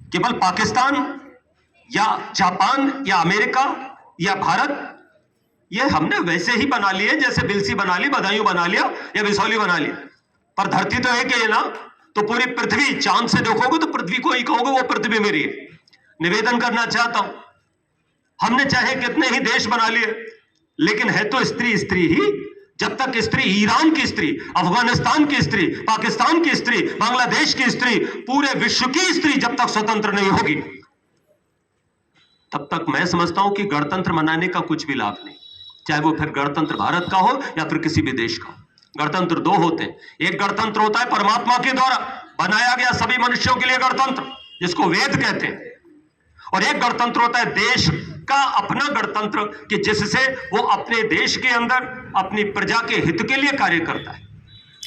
केवल पाकिस्तान या जापान या अमेरिका या भारत, ये हमने वैसे ही बना लिए जैसे बिलसी बना ली, बदायूं बना लिया या बिसौली बना ली। पर धरती तो एक ही है ना। तो पूरी पृथ्वी, चांद से देखोगे तो पृथ्वी को ही कहोगे वो पृथ्वी मेरी है। निवेदन करना चाहता हूं, हमने चाहे कितने ही देश बना लिए, लेकिन है तो स्त्री स्त्री ही। जब तक स्त्री, ईरान की स्त्री, अफगानिस्तान की स्त्री, पाकिस्तान की स्त्री, बांग्लादेश की स्त्री, पूरे विश्व की स्त्री जब तक स्वतंत्र नहीं होगी, तब तक मैं समझता हूं कि गणतंत्र मनाने का कुछ भी लाभ नहीं। चाहे वो फिर गणतंत्र भारत का हो या फिर किसी भी देश का। गणतंत्र दो होते हैं, एक गणतंत्र होता है परमात्मा के द्वारा बनाया गया सभी मनुष्यों के लिए गणतंत्र, जिसको वेद कहते हैं, और एक गणतंत्र होता है देश का अपना गणतंत्र, कि जिससे वो अपने देश के अंदर अपनी प्रजा के हित के लिए कार्य करता है,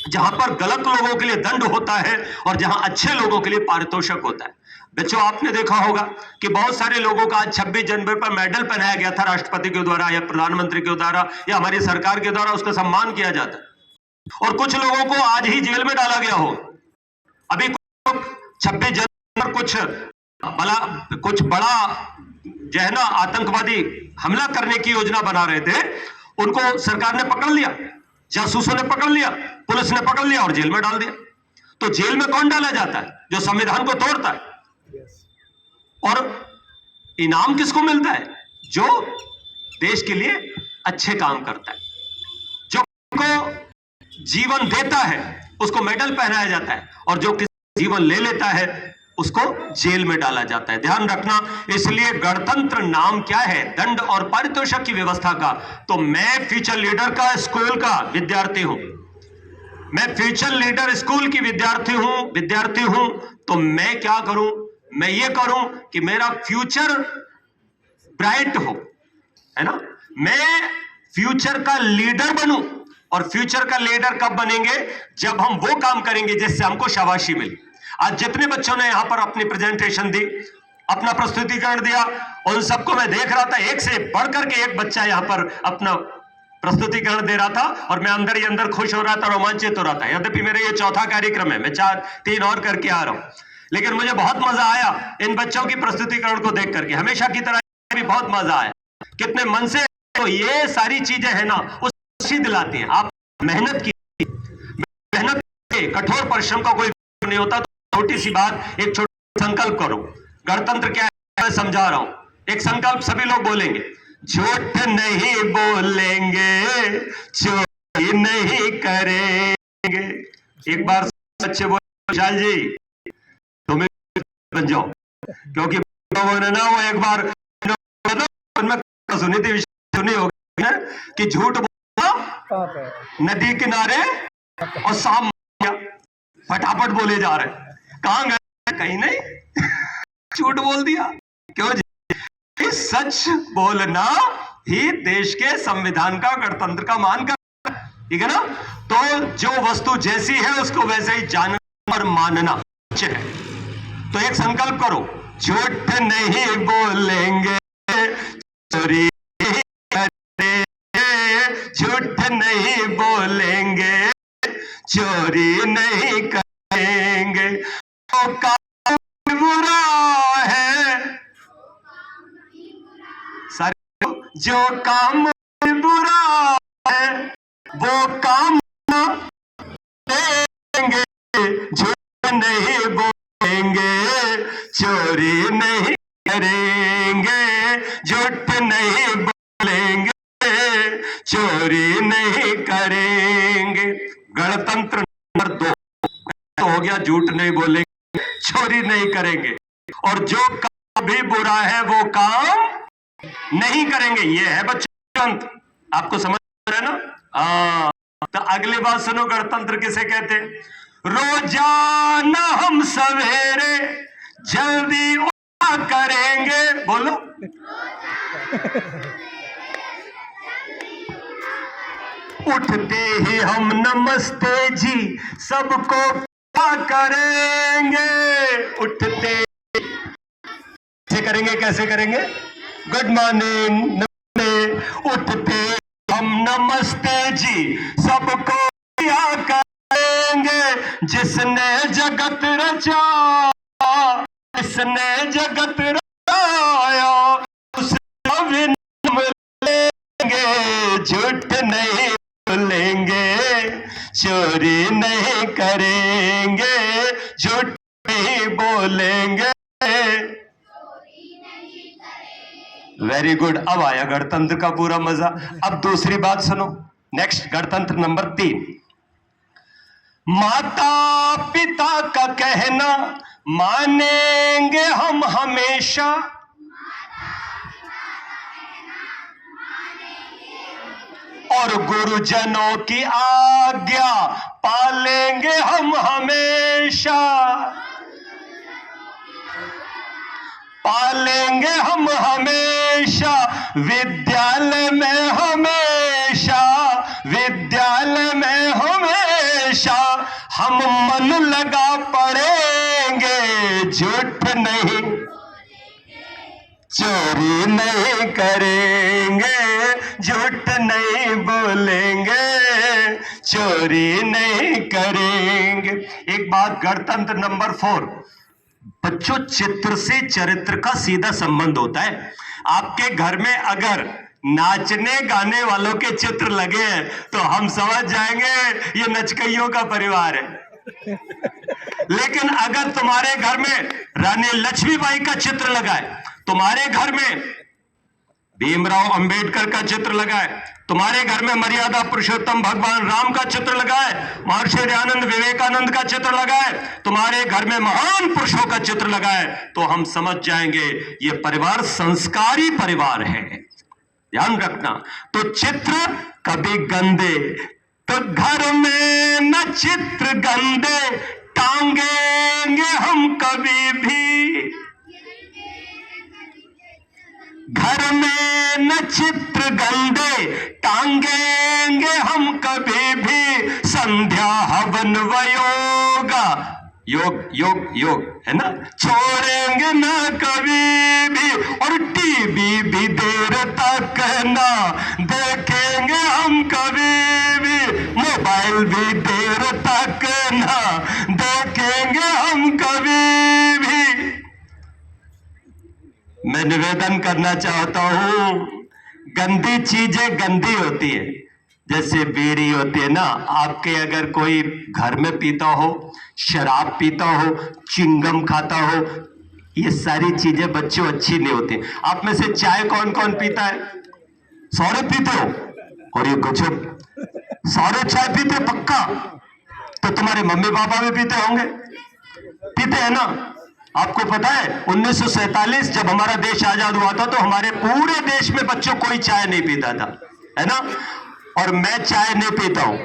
जहां पर गलत लोगों के लिए दंड होता है और जहां अच्छे लोगों के लिए पारितोषिक होता है। बच्चों, आपने देखा होगा कि बहुत सारे लोगों का आज 26 जनवरी पर मेडल पहनाया गया था, राष्ट्रपति के द्वारा या प्रधानमंत्री के द्वारा या हमारी सरकार के द्वारा उसका सम्मान किया जाता है, और कुछ लोगों को आज ही जेल में डाला गया हो। अभी 26 जनवरी पर कुछ बड़ा जो है ना आतंकवादी हमला करने की योजना बना रहे थे, उनको सरकार ने पकड़ लिया, जासूसों ने पकड़ लिया, पुलिस ने पकड़ लिया और जेल में डाल दिया। तो जेल में कौन डाला जाता है? जो संविधान को तोड़ता है। और इनाम किसको मिलता है? जो देश के लिए अच्छे काम करता है, जो को जीवन देता है उसको मेडल पहनाया जाता है, और जो किसी जीवन ले लेता है उसको जेल में डाला जाता है। ध्यान रखना। इसलिए गणतंत्र नाम क्या है? दंड और पारितोषिक की व्यवस्था का। तो मैं फ्यूचर लीडर का स्कूल का विद्यार्थी हूं, मैं फ्यूचर लीडर स्कूल की विद्यार्थी हूं, तो मैं क्या करूं? मैं ये करूं कि मेरा फ्यूचर ब्राइट हो, है ना। मैं फ्यूचर का लीडर बनूं, और फ्यूचर का लीडर कब बनेंगे? जब हम वो काम करेंगे जिससे हमको शाबाशी मिले। आज जितने बच्चों ने यहां पर अपनी प्रेजेंटेशन दी, अपना प्रस्तुतिकरण दिया, उन सबको मैं देख रहा था, एक से बढ़कर के एक बच्चा यहां पर अपना प्रस्तुतिकरण दे रहा था, और मैं अंदर ही अंदर खुश हो रहा था, रोमांचित हो रहा था। यद्यपि मेरा ये चौथा कार्यक्रम है, मैं 3 और करके आ रहा हूं, लेकिन मुझे बहुत मजा आया इन बच्चों की प्रस्तुतिकरण को देख करके। हमेशा की तरह भी बहुत मजा आया, कितने मन से। तो ये सारी चीजें है ना, खुशी दिलाती हैं। आप मेहनत की, मेहनत के कठोर परिश्रम का कोई नहीं होता। तो छोटी सी बात, एक छोटा संकल्प करो। गणतंत्र क्या है मैं समझा रहा हूं। एक संकल्प सभी लोग बोलेंगे, झूठ नहीं बोलेंगे, चोरी नहीं करेंगे। एक बार सच्चे बोले विशाल जी, तुम्हें बन जाओ, क्योंकि उन्होंने ना वो एक बार सुनी थी, सुनी होगी ना, कि झूठ बोला नदी किनारे और शाम फटाफट बोले जा रहे। कहां गए? कहीं नहीं, झूठ बोल दिया। क्यों जी? सच बोलना ही देश के संविधान का, गणतंत्र का मान कर, ठीक है ना। तो जो वस्तु जैसी है उसको वैसे ही जानना और मानना है। तो एक संकल्प करो, झूठ नहीं बोलेंगे, चोरी नहीं करेंगे, झूठ नहीं बोलेंगे, चोरी नहीं करेंगे। वो काम बुरा है, सारे जो काम बुरा है वो काम देंगे, झूठ नहीं बोलेंगे, चोरी नहीं करेंगे, झूठ नहीं बोलेंगे, चोरी नहीं करेंगे। गणतंत्र नंबर 2 तो हो गया, झूठ नहीं बोलेंगे, चोरी नहीं करेंगे, और जो काम भी बुरा है वो काम नहीं करेंगे। ये है बच्चों, आपको समझ रहे हैं ना। तो अगली बात सुनो, गणतंत्र किसे कहते हैं? रोजाना हम सवेरे जल्दी उठा करेंगे, बोलो। उठते ही हम नमस्ते जी सबको करेंगे। उठते करेंगे, कैसे करेंगे? गुड मॉर्निंग, उठते हम नमस्ते जी सबको करेंगे, जिसने जगत रचा जिसने जगत राया उसका भी नाम लेंगे, झूठ नहीं बोलेंगे, चोरी नहीं करेंगे, झूठ नहीं बोलेंगे। Very good. अब आया गणतंत्र का पूरा मजा। अब दूसरी बात सुनो। नेक्स्ट, गणतंत्र नंबर 3। माता पिता का कहना मानेंगे हम हमेशा, और गुरुजनों की आज्ञा पालेंगे हम हमेशा, पालेंगे हम हमेशा, विद्यालय में हमेशा, विद्यालय में हमेशा हम मन लगा पढ़ेंगे, झूठ नहीं चोरी नहीं करेंगे, झूठ नहीं बोलेंगे, चोरी नहीं करेंगे। एक बात, गणतंत्र नंबर 4। बच्चों, चित्र से चरित्र का सीधा संबंध होता है। आपके घर में अगर नाचने गाने वालों के चित्र लगे हैं तो हम समझ जाएंगे ये नचकइयों का परिवार है। लेकिन अगर तुम्हारे घर में रानी लक्ष्मीबाई का चित्र लगा है, तुम्हारे घर में भीमराव अंबेडकर का चित्र लगा है, तुम्हारे घर में मर्यादा पुरुषोत्तम भगवान राम का चित्र लगा है, महर्षि दयानंद विवेकानंद का चित्र लगा है, तुम्हारे घर में महान पुरुषों का चित्र लगा है, तो हम समझ जाएंगे ये परिवार संस्कारी परिवार है। ध्यान रखना। तो चित्र कभी गंदे, तो घर में न चित्र गंदे टांगेंगे हम कभी भी, घर में न चित्र गंदे टांगेंगे हम कभी भी, संध्या हवन व योगा, योग योग योग है ना, छोड़ेंगे ना कभी भी, और टीवी भी देर तक ना देखेंगे हम कभी भी, मोबाइल भी देर तक ना देखेंगे हम कभी भी। मैं निवेदन करना चाहता हूं, गंदी चीजें गंदी होती है, जैसे बीड़ी होती है ना, आपके अगर कोई घर में पीता हो, शराब पीता हो, चिंगम खाता हो, ये सारी चीजें बच्चों अच्छी नहीं होती। आप में से चाय कौन कौन पीता है? सारे पीते हो? और ये कुछ सारे चाय पीते पक्का? तो तुम्हारे मम्मी पापा भी पीते होंगे, पीते हैं ना? आपको पता है 1947 जब हमारा देश आजाद हुआ था तो हमारे पूरे देश में बच्चों कोई चाय नहीं पीता था, है ना? और मैं चाय नहीं पीता हूं।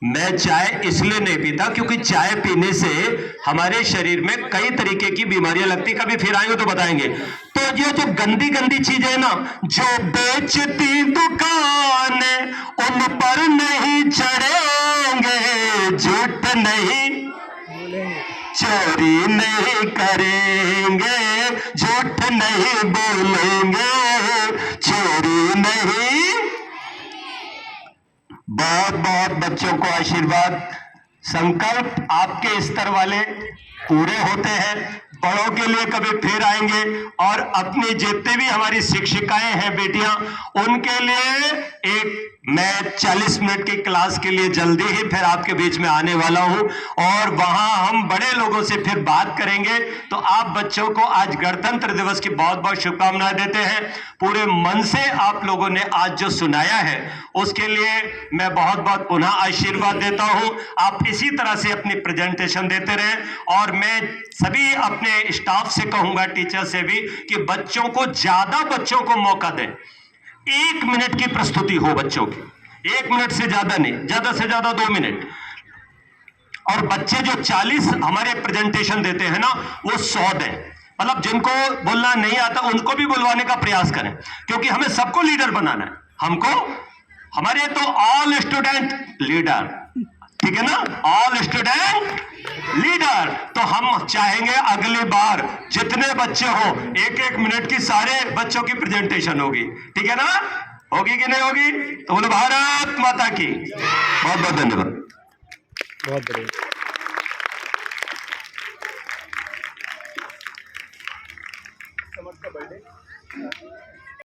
मैं चाय इसलिए नहीं पीता क्योंकि चाय पीने से हमारे शरीर में कई तरीके की बीमारियां लगती, कभी फिर आएंगे तो बताएंगे। तो ये जो गंदी गंदी चीजें है ना, जो बेचती दुकान उन पर नहीं चढ़ेंगे, झूठ नहीं चोरी नहीं करेंगे, झूठ नहीं बोलेंगे, चोरी नहीं। बहुत बहुत बच्चों को आशीर्वाद। संकल्प आपके स्तर वाले पूरे होते हैं, बड़ों के लिए कभी फिर आएंगे, और अपनी जितनी भी हमारी शिक्षिकाएं हैं बेटियां, उनके लिए एक मैं 40 मिनट की क्लास के लिए जल्दी ही फिर आपके बीच में आने वाला हूं, और वहां हम बड़े लोगों से फिर बात करेंगे। तो आप बच्चों को आज गणतंत्र दिवस की बहुत बहुत शुभकामनाएं देते हैं। पूरे मन से आप लोगों ने आज जो सुनाया है उसके लिए मैं बहुत बहुत पुनः आशीर्वाद देता हूं। आप इसी तरह से अपनी प्रेजेंटेशन देते रहें, और मैं सभी अपने स्टाफ से कहूंगा, टीचर से भी, कि बच्चों को ज्यादा बच्चों को मौका दें। 1 मिनट की प्रस्तुति हो बच्चों की, 1 मिनट से ज्यादा नहीं, ज्यादा से ज्यादा 2 मिनट। और बच्चे जो 40 हमारे प्रेजेंटेशन देते हैं ना, वो 100 दें। मतलब जिनको बोलना नहीं आता उनको भी बुलवाने का प्रयास करें, क्योंकि हमें सबको लीडर बनाना है। हमको, हमारे तो ऑल स्टूडेंट लीडर, ठीक है ना, ऑल स्टूडेंट लीडर। तो हम चाहेंगे अगली बार जितने बच्चे हो 1-1 मिनट की सारे बच्चों की प्रेजेंटेशन होगी, ठीक है ना? होगी कि नहीं होगी? तो बोलो भारत माता की। बहुत बहुत धन्यवाद। बहुत बढ़िया। समर्थ का बर्थडे